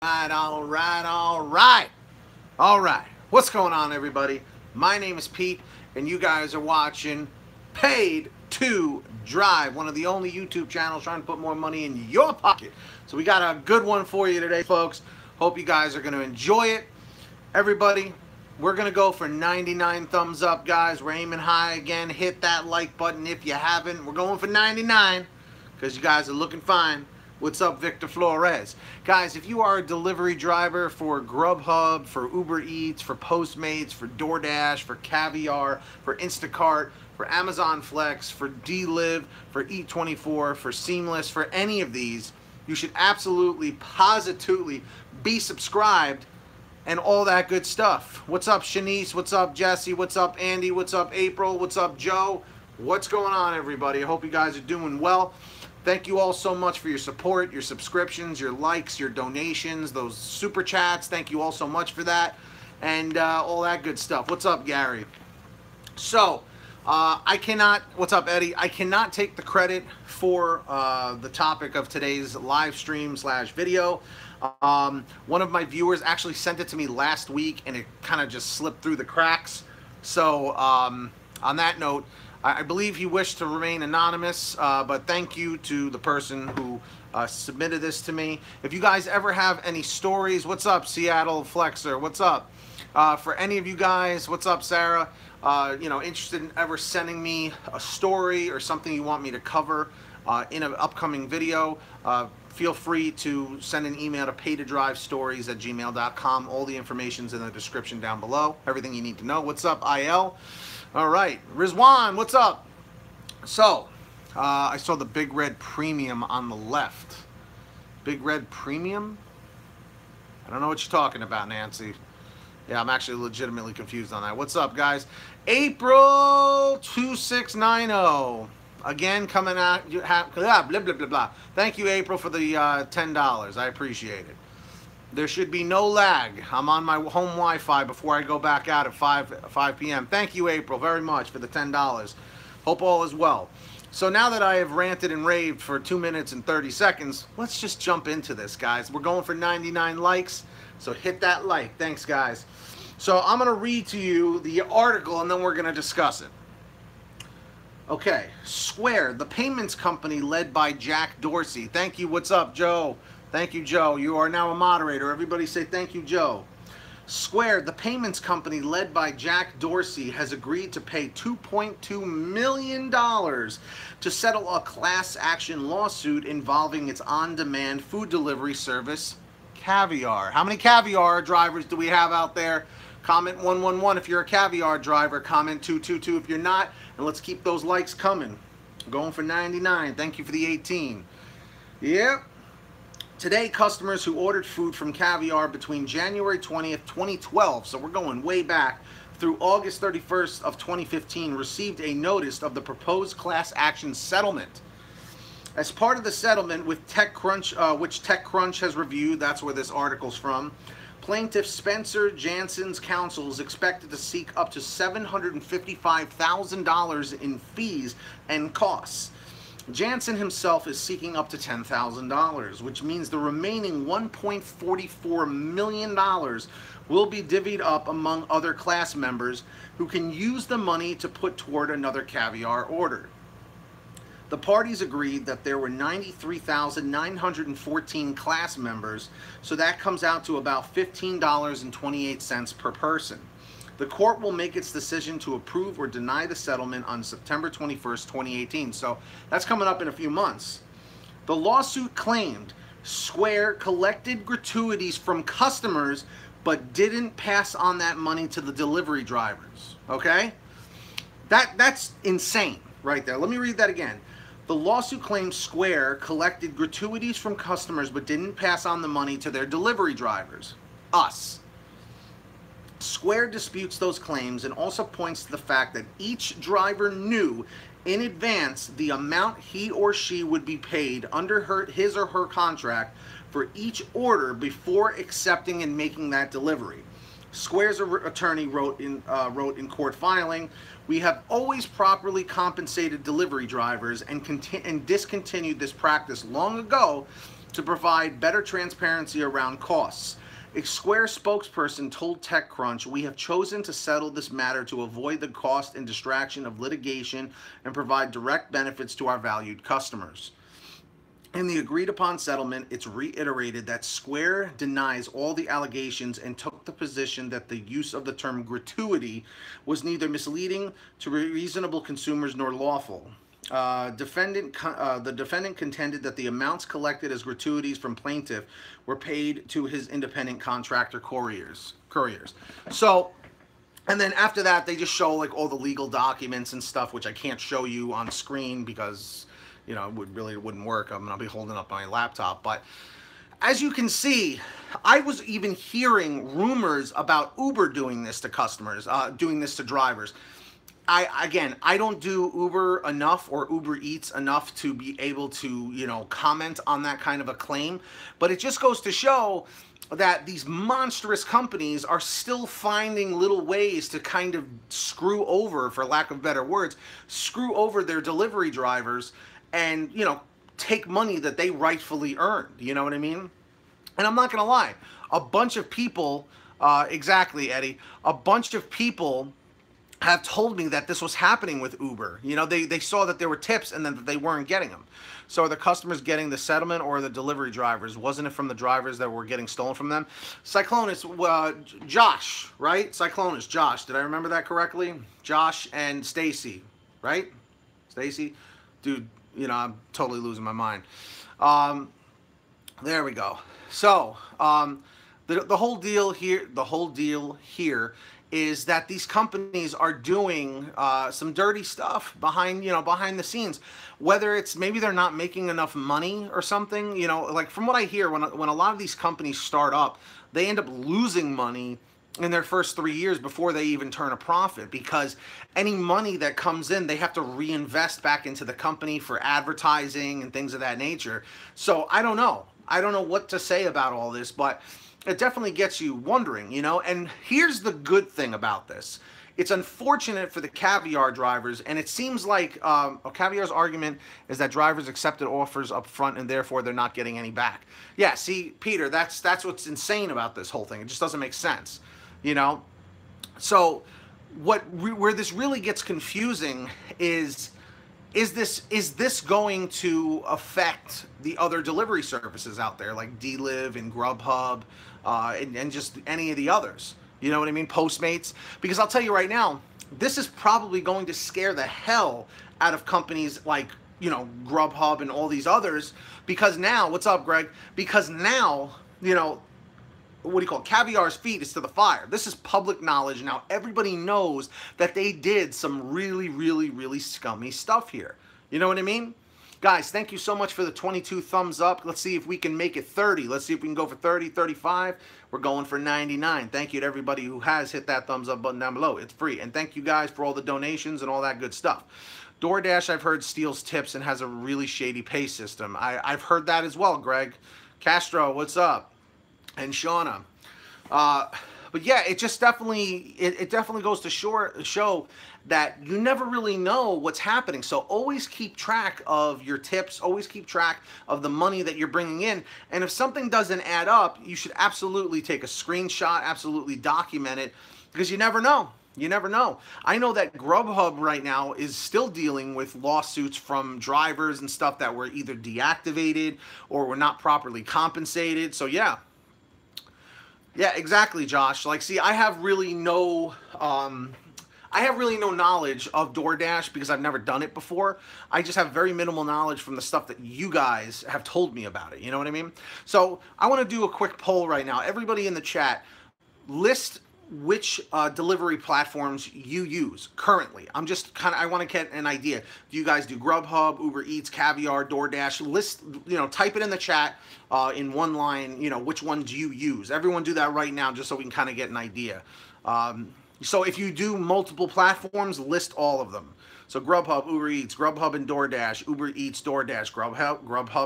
All right. What's going on, everybody? My name is Pete, and you guys are watching Paid to Drive, one of the only YouTube channels trying to put more money in your pocket. So we got a good one for you today, folks. Hope you guys are going to enjoy it. Everybody, we're going to go for 99 thumbs up, guys. We're aiming high again. Hit that like button if you haven't. We're going for 99 because you guys are looking fine. What's up, Victor Flores? Guys, if you are a delivery driver for Grubhub, for Uber Eats, for Postmates, for DoorDash, for Caviar, for Instacart, for Amazon Flex, for Dliv, for Eat24, for Seamless, for any of these, you should absolutely, positively be subscribed and all that good stuff. What's up, Shanice? What's up, Jesse? What's up, Andy? What's up, April? What's up, Joe? What's going on, everybody? I hope you guys are doing well. Thank you all so much for your support, your subscriptions, your likes, your donations, those super chats. Thank you all so much for that, and all that good stuff. What's up, Gary? So, what's up, Eddie? I cannot take the credit for the topic of today's live stream / video. One of my viewers actually sent it to me last week, and it kind of just slipped through the cracks. So, on that note, I believe he wished to remain anonymous, but thank you to the person who submitted this to me. If you guys ever have any stories, what's up, Seattle Flexer? What's up? For any of you guys, what's up, Sarah? Interested in ever sending me a story or something you want me to cover in an upcoming video, feel free to send an email to PaidToDriveStories@gmail.com. All the information's in the description down below. Everything you need to know. What's up, IL? All right, Rizwan, what's up? So, I saw the Big Red Premium on the left. Big Red Premium? I don't know what you're talking about, Nancy. Yeah, I'm actually legitimately confused on that. What's up, guys? April 2690. Again, coming out. Blah, blah, blah, blah. Thank you, April, for the $10. I appreciate it. There should be no lag. I'm on my home Wi-Fi before I go back out at 5 p.m. Thank you, April, very much for the $10. Hope all is well. So now that I have ranted and raved for 2 minutes and 30 seconds, let's just jump into this, guys. We're going for 99 likes, so hit that like. Thanks, guys. So I'm going to read to you the article, and then we're going to discuss it. Okay, Square, the payments company led by Jack Dorsey. Thank you. What's up, Joe? Thank you, Joe. You are now a moderator. Everybody say thank you, Joe. Square, the payments company led by Jack Dorsey, has agreed to pay $2.2 million to settle a class action lawsuit involving its on-demand food delivery service, Caviar. How many Caviar drivers do we have out there? Comment 111 if you're a Caviar driver. Comment 222 if you're not. And let's keep those likes coming. I'm going for 99. Thank you for the 18. Yep. Today, customers who ordered food from Caviar between January 20th, 2012, so we're going way back, through August 31st of 2015, received a notice of the proposed class action settlement. As part of the settlement with TechCrunch, which TechCrunch has reviewed, that's where this article's from, plaintiff Spencer Jansen's counsel is expected to seek up to $755,000 in fees and costs. Jansen himself is seeking up to $10,000, which means the remaining $1.44 million will be divvied up among other class members who can use the money to put toward another Caviar order. The parties agreed that there were 93,914 class members, so that comes out to about $15.28 per person. The court will make its decision to approve or deny the settlement on September 21st, 2018. So that's coming up in a few months. The lawsuit claimed Square collected gratuities from customers but didn't pass on that money to the delivery drivers. Okay? That's insane right there. Let me read that again. The lawsuit claims Square collected gratuities from customers but didn't pass on the money to their delivery drivers. Us. Square disputes those claims and also points to the fact that each driver knew in advance the amount he or she would be paid under his or her contract for each order before accepting and making that delivery. Square's attorney wrote in court filing, "We have always properly compensated delivery drivers and discontinued this practice long ago to provide better transparency around costs. A Square spokesperson told TechCrunch, "We have chosen to settle this matter to avoid the cost and distraction of litigation and provide direct benefits to our valued customers." In the agreed-upon settlement, it's reiterated that Square denies all the allegations and took the position that the use of the term gratuity was neither misleading to reasonable consumers nor lawful. The defendant contended that the amounts collected as gratuities from plaintiff were paid to his independent contractor couriers. So, and then after that, they just show like all the legal documents and stuff, which I can't show you on screen because, you know, it wouldn't work. I'll be holding up my laptop. But as you can see, I was even hearing rumors about Uber doing this to customers, doing this to drivers. I don't do Uber enough or Uber Eats enough to be able to, you know, comment on that kind of a claim. But it just goes to show that these monstrous companies are still finding little ways to kind of screw over, for lack of better words, screw over their delivery drivers and, you know, take money that they rightfully earned. You know what I mean? And I'm not going to lie. A bunch of people, exactly, Eddie, a bunch of people have told me that this was happening with Uber. You know, they saw that there were tips and then that they weren't getting them. So are the customers getting the settlement or the delivery drivers? Wasn't it from the drivers that were getting stolen from them? Cyclonus, Josh, right? Cyclonus, Josh. Did I remember that correctly? Josh and Stacy, right? Stacy? Dude, you know, I'm totally losing my mind. There we go. So, the whole deal here is that these companies are doing some dirty stuff behind the scenes. Whether it's maybe they're not making enough money or something, you know, like from what I hear, when a lot of these companies start up, they end up losing money in their first 3 years before they even turn a profit, because any money that comes in, they have to reinvest back into the company for advertising and things of that nature. So I don't know what to say about all this, but it definitely gets you wondering, you know. And here's the good thing about this. It's unfortunate for the Caviar drivers, and it seems like Caviar's argument is that drivers accepted offers up front and therefore they're not getting any back. Yeah, see, Peter, that's what's insane about this whole thing. It just doesn't make sense, you know. So where this really gets confusing is this going to affect the other delivery services out there like Deliv and Grubhub and just any of the others? You know what I mean? Postmates. Because I'll tell you right now, this is probably going to scare the hell out of companies like, you know, Grubhub and all these others, because now, what's up, Greg? Because now, you know, what do you call it? Caviar's feet is to the fire. This is public knowledge now. Everybody knows that they did some really, really, really scummy stuff here. You know what I mean? Guys, thank you so much for the 22 thumbs up. Let's see if we can make it 30. Let's see if we can go for 30, 35. We're going for 99. Thank you to everybody who has hit that thumbs up button down below. It's free. And thank you guys for all the donations and all that good stuff. DoorDash, I've heard, steals tips and has a really shady pay system. I've heard that as well, Greg. Castro, what's up? And Shauna. But yeah, it just definitely, it definitely goes to show that you never really know what's happening. So always keep track of your tips. Always keep track of the money that you're bringing in. And if something doesn't add up, you should absolutely take a screenshot, absolutely document it, because you never know. You never know. I know that Grubhub right now is still dealing with lawsuits from drivers and stuff that were either deactivated or were not properly compensated. So yeah. Yeah, exactly, Josh. Like, see, I have really no knowledge of DoorDash because I've never done it before. I just have very minimal knowledge from the stuff that you guys have told me about it. You know what I mean? So I want to do a quick poll right now. Everybody in the chat, list which delivery platforms you use currently. I want to get an idea. Do you guys do Grubhub, Uber Eats, Caviar, DoorDash? List, you know, type it in the chat in one line, you know, which one do you use? Everyone do that right now just so we can kind of get an idea. So if you do multiple platforms, list all of them. So Grubhub, Uber Eats, Grubhub and DoorDash, Uber Eats, DoorDash, Grubhub,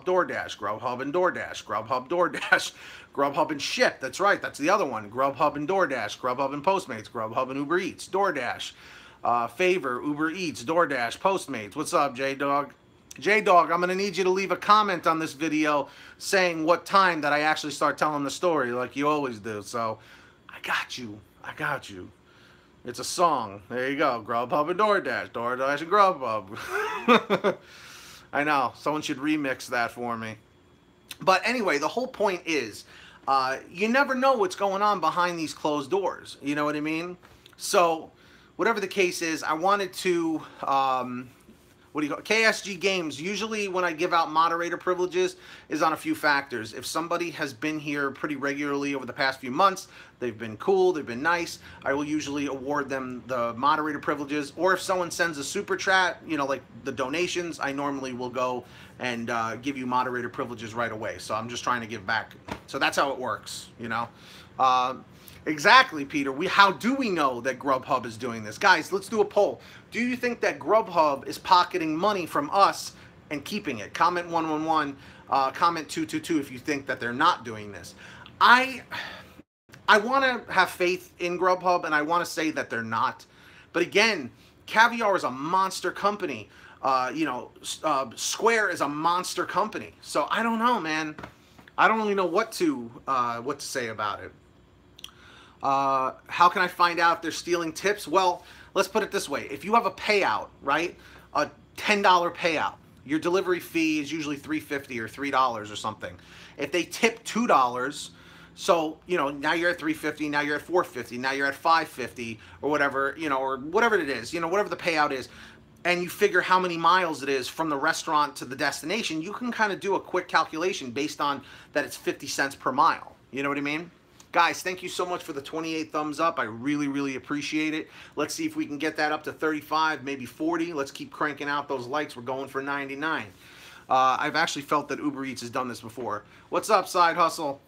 DoorDash, Grubhub and DoorDash, Grubhub, DoorDash, Grubhub and Ship. That's right. That's the other one. Grubhub and DoorDash, Grubhub and Postmates, Grubhub and Uber Eats, DoorDash, Favor, Uber Eats, DoorDash, Postmates. What's up, J-Dog? J-Dog, I'm going to need you to leave a comment on this video saying what time that I actually start telling the story like you always do. So, I got you. I got you. It's a song. There you go. Grubhub and DoorDash. DoorDash and Grubhub. I know. Someone should remix that for me. But anyway, the whole point is, you never know what's going on behind these closed doors. You know what I mean? So, whatever the case is, I wanted to... what do you call it? KSG Games, usually when I give out moderator privileges, is on a few factors. If somebody has been here pretty regularly over the past few months, they've been cool, they've been nice, I will usually award them the moderator privileges. Or if someone sends a super chat, you know, like the donations, I normally will go and give you moderator privileges right away. So I'm just trying to give back. So that's how it works, you know. Exactly, Peter. How do we know that Grubhub is doing this? Guys, let's do a poll. Do you think that Grubhub is pocketing money from us and keeping it? Comment 111, comment 222 if you think that they're not doing this. I want to have faith in Grubhub, and I want to say that they're not. But again, Caviar is a monster company. You know, Square is a monster company. So I don't know, man. I don't really know what to say about it. How can I find out if they're stealing tips? Well, let's put it this way. If you have a payout, right, a $10 payout, your delivery fee is usually $3.50 or $3 or something. If they tip $2, so, you know, now you're at $3.50, now you're at $4.50, now you're at $5.50 or whatever, you know, or whatever it is, you know, whatever the payout is, and you figure how many miles it is from the restaurant to the destination, you can kind of do a quick calculation based on that it's 50 cents per mile. You know what I mean? Guys, thank you so much for the 28 thumbs up. I really, really appreciate it. Let's see if we can get that up to 35, maybe 40. Let's keep cranking out those likes. We're going for 99. I've actually felt that Uber Eats has done this before. What's up, Side Hustle?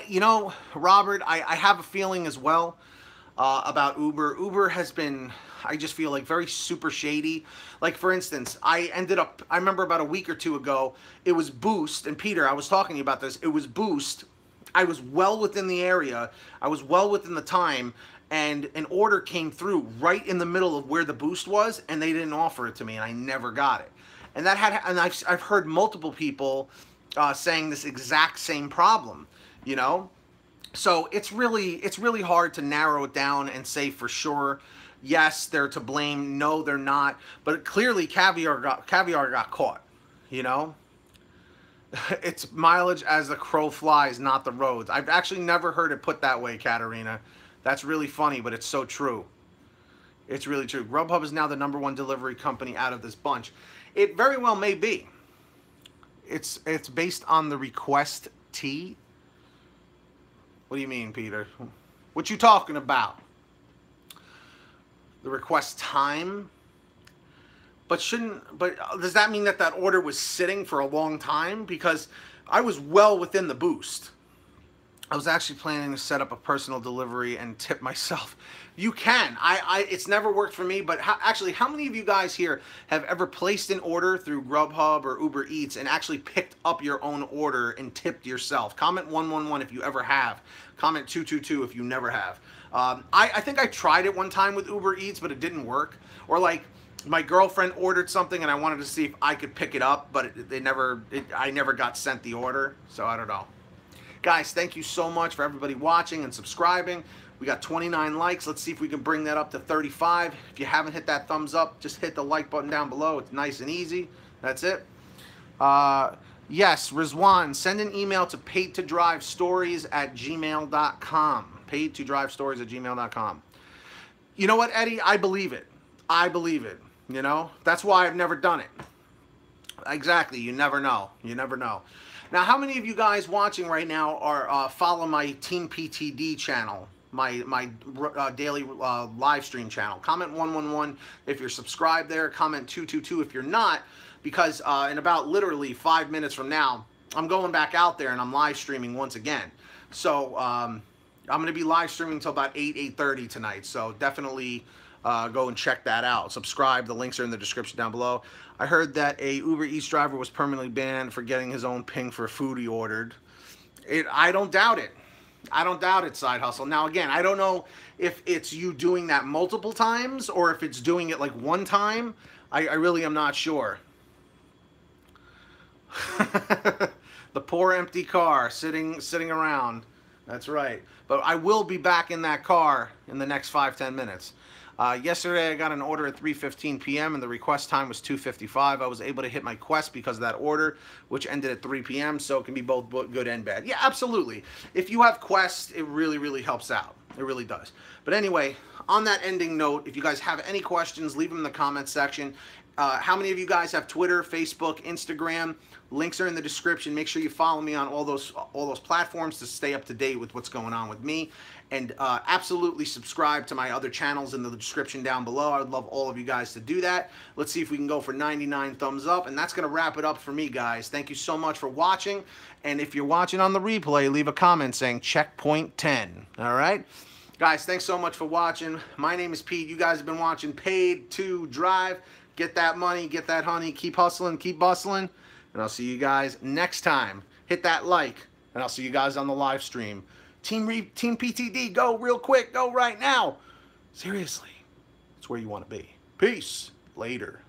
You know, Robert, I have a feeling as well about Uber. Uber has been, I just feel like, very super shady. Like, for instance, I remember about a week or two ago, it was Boost, and Peter, I was talking to you about this. It was Boost. I was well within the area, I was well within the time, and an order came through right in the middle of where the Boost was, and they didn't offer it to me, and I never got it. And I've heard multiple people saying this exact same problem, you know. So it's really hard to narrow it down and say for sure, yes, they're to blame, no, they're not. But clearly, Caviar got caught, you know. It's mileage as the crow flies, not the roads. I've actually never heard it put that way, Katarina. That's really funny, but it's so true. It's really true. Grubhub is now the #1 delivery company out of this bunch. It very well may be. It's based on the request T. What do you mean, Peter? What you talking about? The request time? But does that mean that that order was sitting for a long time? Because I was well within the Boost. I was actually planning to set up a personal delivery and tip myself. You can. It's never worked for me, but actually, how many of you guys here have ever placed an order through Grubhub or Uber Eats and actually picked up your own order and tipped yourself? Comment 111 if you ever have. Comment 222 if you never have. I think I tried it one time with Uber Eats, but it didn't work. Or like, my girlfriend ordered something and I wanted to see if I could pick it up, but I never got sent the order, so I don't know. Guys, thank you so much for everybody watching and subscribing. We got 29 likes. Let's see if we can bring that up to 35. If you haven't hit that thumbs up, just hit the like button down below. It's nice and easy. That's it. Yes, Rizwan, send an email to PaidToDriveStories@gmail.com. PaidToDriveStories@gmail.com. You know what, Eddie? I believe it. I believe it. You know? That's why I've never done it. Exactly. You never know. You never know. Now, how many of you guys watching right now are follow my Team PTD channel, my daily live stream channel? Comment 111 if you're subscribed there. Comment 222 if you're not, because in about literally 5 minutes from now, I'm going back out there and I'm live streaming once again. So I'm going to be live streaming until about 8:30 tonight. So definitely go and check that out. Subscribe. The links are in the description down below. I heard that a Uber Eats driver was permanently banned for getting his own ping for food he ordered. I don't doubt it. I don't doubt it, Side Hustle. Now, again, I don't know if it's you doing that multiple times or if it's doing it like one time. I really am not sure. The poor empty car sitting around. That's right. But I will be back in that car in the next 5-10 minutes. Yesterday I got an order at 3:15 p.m. and the request time was 2:55. I was able to hit my quest because of that order, which ended at 3 p.m. So it can be both good and bad. Yeah, absolutely. If you have quests, it really helps out. It really does. But anyway, on that ending note, if you guys have any questions, leave them in the comment section. How many of you guys have Twitter, Facebook, Instagram? Links are in the description. Make sure you follow me on all those platforms to stay up to date with what's going on with me. And absolutely subscribe to my other channels in the description down below. I would love all of you guys to do that. Let's see if we can go for 99 thumbs up. And that's going to wrap it up for me, guys. Thank you so much for watching. And if you're watching on the replay, leave a comment saying checkpoint 10. All right? Guys, thanks so much for watching. My name is Pete. You guys have been watching Paid to Drive. Get that money, get that honey, keep hustling, keep bustling, and I'll see you guys next time. Hit that like, and I'll see you guys on the live stream. Team PTD, go real quick, go right now. Seriously, it's where you want to be. Peace. Later.